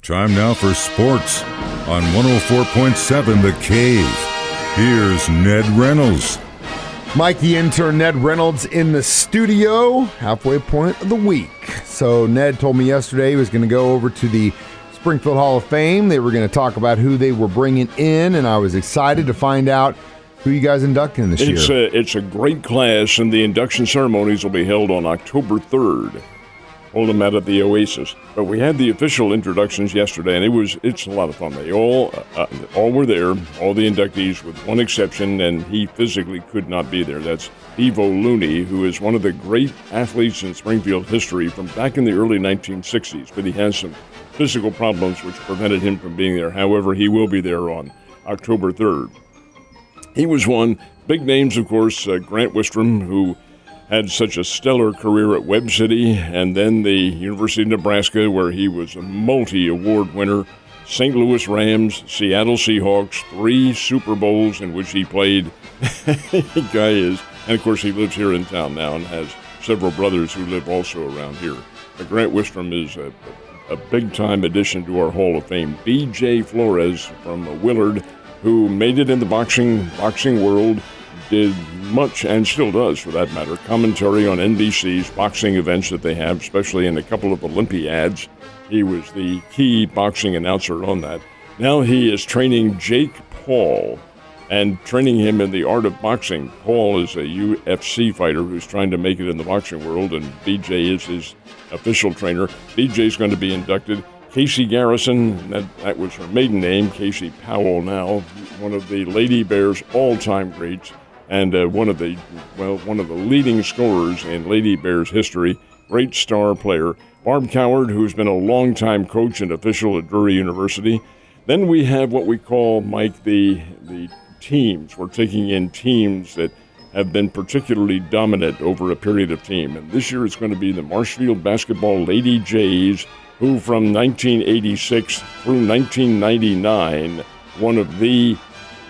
Time now for sports on 104.7 The Cave. Here's Ned Reynolds. Mike, the intern, Ned Reynolds, in the studio, halfway point of the week. So Ned told me yesterday he was going to go over to the Springfield Hall of Fame. They were going to talk about who they were bringing in, and I was excited to find out who you guys inducting this year. It's a great class, and the induction ceremonies will be held on October 3rd. Hold them out at the Oasis. But we had the official introductions yesterday, and it's a lot of fun. They all were there, all the inductees with one exception, and he physically could not be there. That's Bevo Looney, who is one of the great athletes in Springfield history from back in the early 1960s, but he has some physical problems which prevented him from being there. However, he will be there on October 3rd. He was one. Big names, of course, Grant Wistrom, who had such a stellar career at Webb City, and then the University of Nebraska, where he was a multi-award winner, St. Louis Rams, Seattle Seahawks, 3 Super Bowls in which he played. The guy is, and of course he lives here in town now and has several brothers who live also around here. But Grant Wistrom is a big-time addition to our Hall of Fame. B.J. Flores from Willard, who made it in the boxing world, did much, and still does for that matter, commentary on NBC's boxing events that they have, especially in a couple of Olympiads. He was the key boxing announcer on that. Now he is training Jake Paul and training him in the art of boxing. Paul is a UFC fighter who's trying to make it in the boxing world, and BJ is his official trainer. BJ's going to be inducted. Casey Garrison, that was her maiden name, Casey Powell now, one of the Lady Bears' all-time greats, and one of the leading scorers in Lady Bears history, great star player. Barb Coward, who's been a longtime coach and official at Drury University. Then we have what we call, Mike, the teams. We're taking in teams that have been particularly dominant over a period of time. And this year it's going to be the Marshfield Basketball Lady Jays, who from 1986 through 1999, one of the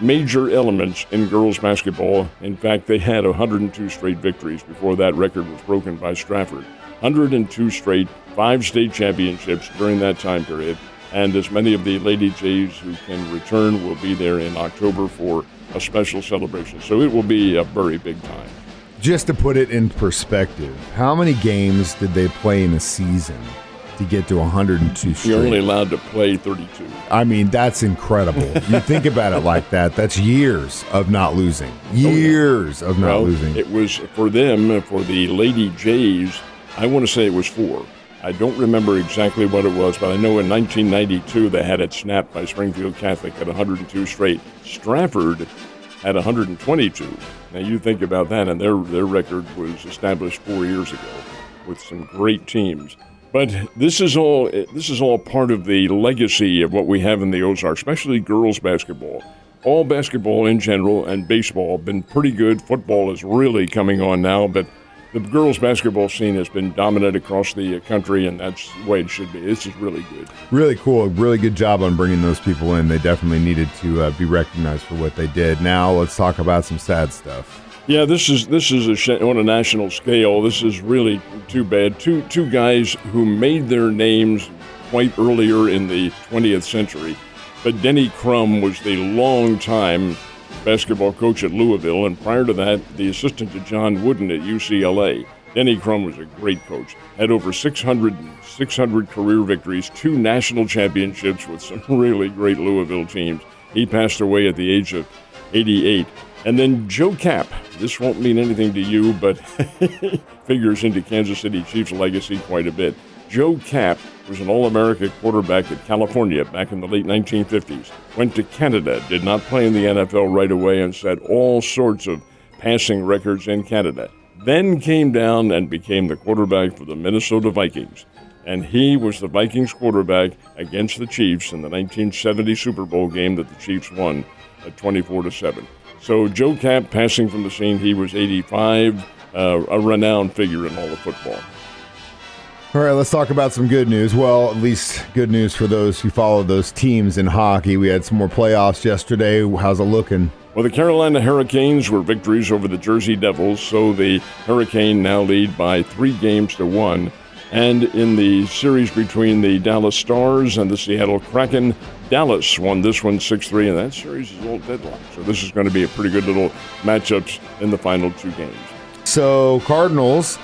major elements in girls basketball. In fact, they had 102 straight victories before that record was broken by Stratford. 102 straight, 5 state championships during that time period. And as many of the Lady Jays who can return will be there in October for a special celebration. So it will be a very big time. Just to put it in perspective, how many games did they play in a season to get to 102 straight? You're only allowed to play 32. I mean, that's incredible. You think about it like that, that's years of not losing. Of not losing. It was, for them, for the Lady Jays, I want to say it was 4. I don't remember exactly what it was, but I know in 1992 they had it snapped by Springfield Catholic at 102 straight. Stratford had 122. Now you think about that, and their record was established 4 years ago with some great teams. But this is all part of the legacy of what we have in the Ozarks, especially girls basketball. All basketball in general and baseball have been pretty good. Football is really coming on now, but the girls basketball scene has been dominant across the country, and that's the way it should be. This is really good. Really cool. Really good job on bringing those people in. They definitely needed to be recognized for what they did. Now let's talk about some sad stuff. Yeah, this is on a national scale. This is really too bad. Two guys who made their names quite earlier in the 20th century, but Denny Crum was the long-time basketball coach at Louisville, and prior to that, the assistant to John Wooden at UCLA. Denny Crum was a great coach, had over 600 career victories, 2 national championships with some really great Louisville teams. He passed away at the age of 88. And then Joe Kapp, this won't mean anything to you, but figures into Kansas City Chiefs' legacy quite a bit. Joe Kapp was an All-America quarterback at California back in the late 1950s. Went to Canada, did not play in the NFL right away, and set all sorts of passing records in Canada. Then came down and became the quarterback for the Minnesota Vikings. And he was the Vikings quarterback against the Chiefs in the 1970 Super Bowl game that the Chiefs won at 24-7. So Joe Kapp passing from the scene. He was 85, a renowned figure in all of football. All right, let's talk about some good news. Well, at least good news for those who follow those teams in hockey. We had some more playoffs yesterday. How's it looking? Well, the Carolina Hurricanes were victories over the Jersey Devils, so the Hurricane now lead by 3-1. And in the series between the Dallas Stars and the Seattle Kraken, Dallas won this one 6-3, and that series is all deadlocked. So this is going to be a pretty good little matchups in the final 2 games. So Cardinals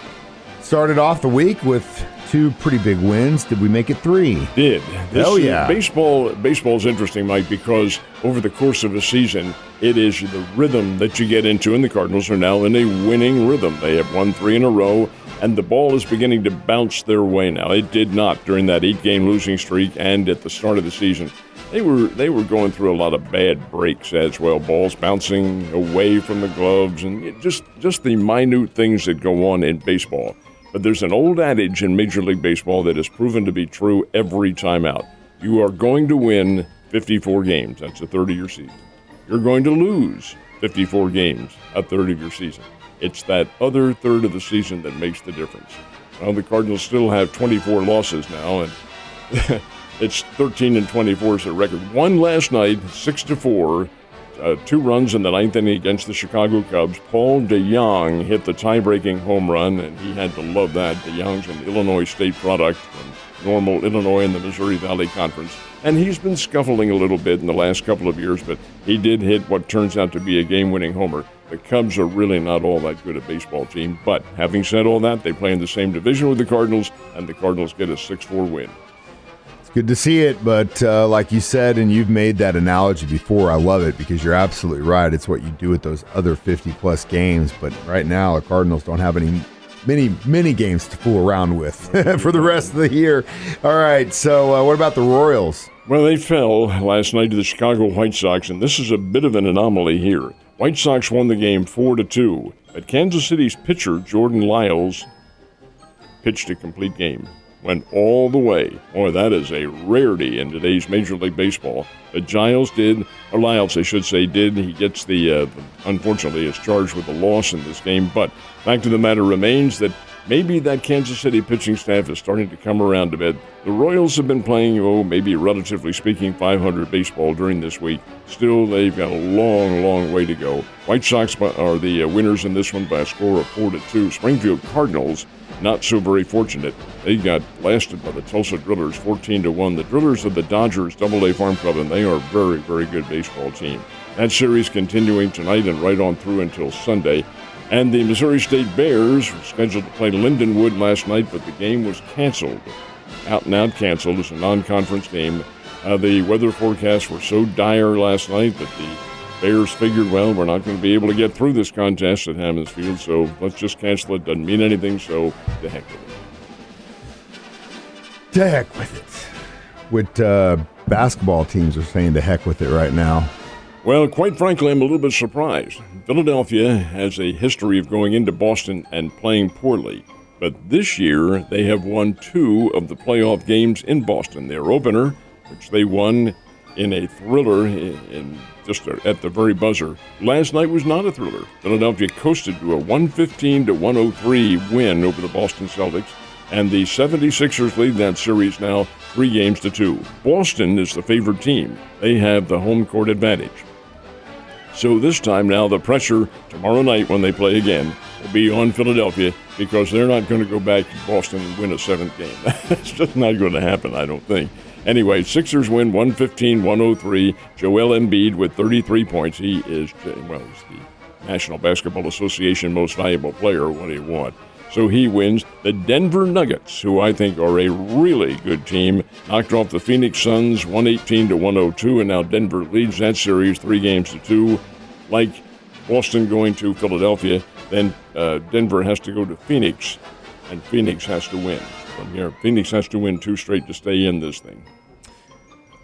started off the week with 2 pretty big wins. Did we make it 3? Did. Hell yeah. Baseball's interesting, Mike, because over the course of a season, it is the rhythm that you get into, and the Cardinals are now in a winning rhythm. They have won 3 in a row, and the ball is beginning to bounce their way now. It did not during that 8-game losing streak and at the start of the season. They were going through a lot of bad breaks as well, balls bouncing away from the gloves, and just the minute things that go on in baseball. But there's an old adage in Major League Baseball that has proven to be true every time out. You are going to win 54 games. That's a third of your season. You're going to lose 54 games, a third of your season. It's that other third of the season that makes the difference. Well, the Cardinals still have 24 losses now, and it's 13-24 is their record. Won last night, 6-4. 2 runs in the 9th inning against the Chicago Cubs. Paul DeJong hit the tie-breaking home run, and he had to love that. DeJong's an Illinois State product from Normal, Illinois in the Missouri Valley Conference. And he's been scuffling a little bit in the last couple of years, but he did hit what turns out to be a game-winning homer. The Cubs are really not all that good a baseball team, but having said all that, they play in the same division with the Cardinals, and the Cardinals get a 6-4 win. Good to see it, but like you said, and you've made that analogy before, I love it because you're absolutely right. It's what you do with those other 50-plus games, but right now the Cardinals don't have many games to fool around with for the rest of the year. All right, so what about the Royals? Well, they fell last night to the Chicago White Sox, and this is a bit of an anomaly here. White Sox won the game 4-2, but Kansas City's pitcher, Jordan Lyles, pitched a complete game. Went all the way. Boy, that is a rarity in today's Major League Baseball. But Lyles, I should say, did. He gets unfortunately, is charged with a loss in this game. But fact of the matter remains that maybe that Kansas City pitching staff is starting to come around a bit. The Royals have been playing, maybe relatively speaking, 500 baseball during this week. Still, they've got a long, long way to go. White Sox are the winners in this one by a score of 4-2. Springfield Cardinals, not so very fortunate. They got blasted by the Tulsa Drillers 14-1. The Drillers of the Dodgers AA Farm Club, and they are a very, very good baseball team. That series continuing tonight and right on through until Sunday. And the Missouri State Bears were scheduled to play Lindenwood last night, but the game was canceled. Out and out canceled. It's a non-conference game. The weather forecasts were so dire last night that the Bears figured, well, we're not going to be able to get through this contest at Hammons Field, so let's just cancel it. Doesn't mean anything, so to heck with it. To heck with it. What basketball teams are saying to heck with it right now? Well, quite frankly, I'm a little bit surprised. Philadelphia has a history of going into Boston and playing poorly. But this year, they have won 2 of the playoff games in Boston. Their opener, which they won in a thriller just at the very buzzer. Last night was not a thriller. Philadelphia coasted to a 115-103 win over the Boston Celtics, and the 76ers lead that series now 3-2. Boston is the favored team. They have the home court advantage. So this time now the pressure tomorrow night when they play again will be on Philadelphia because they're not going to go back to Boston and win a 7th game. That's just not going to happen, I don't think. Anyway, Sixers win 115-103. Joel Embiid with 33 points. He is, he's the National Basketball Association most valuable player. What do you want? So he wins. The Denver Nuggets, who I think are a really good team, knocked off the Phoenix Suns 118-102, and now Denver leads that series 3-2. Like Boston going to Philadelphia, then Denver has to go to Phoenix, and Phoenix has to win. From here, Phoenix has to win 2 straight to stay in this thing.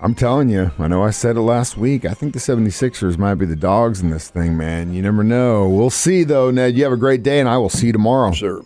I'm telling you, I know I said it last week. I think the 76ers might be the dogs in this thing, man. You never know. We'll see, though, Ned. You have a great day, and I will see you tomorrow. Sir.